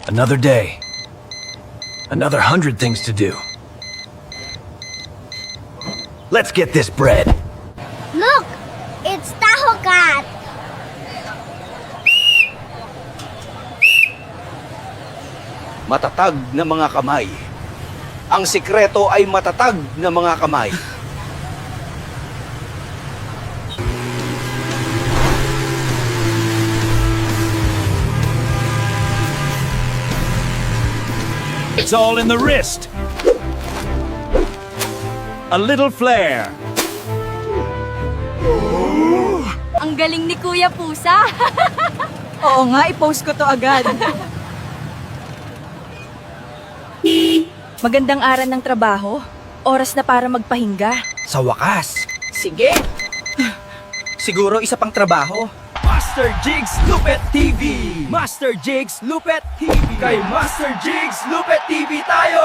Another day. Another 100 things to do. Let's get this bread. Look! It's Taho Cat! Matatag na mga kamay. Ang sikreto ay matatag na mga kamay. It's all in the wrist. A little flair. Ang galing ni Kuya Pusa. Oo nga, i-post ko to agad. Magandang araw ng trabaho. Oras na para magpahinga. Sa wakas. Sige. Siguro isa pang trabaho. Master Jigs Lupet TV. Master Jigs Lupet TV. Kay Master Jigs Lupet TV tayo!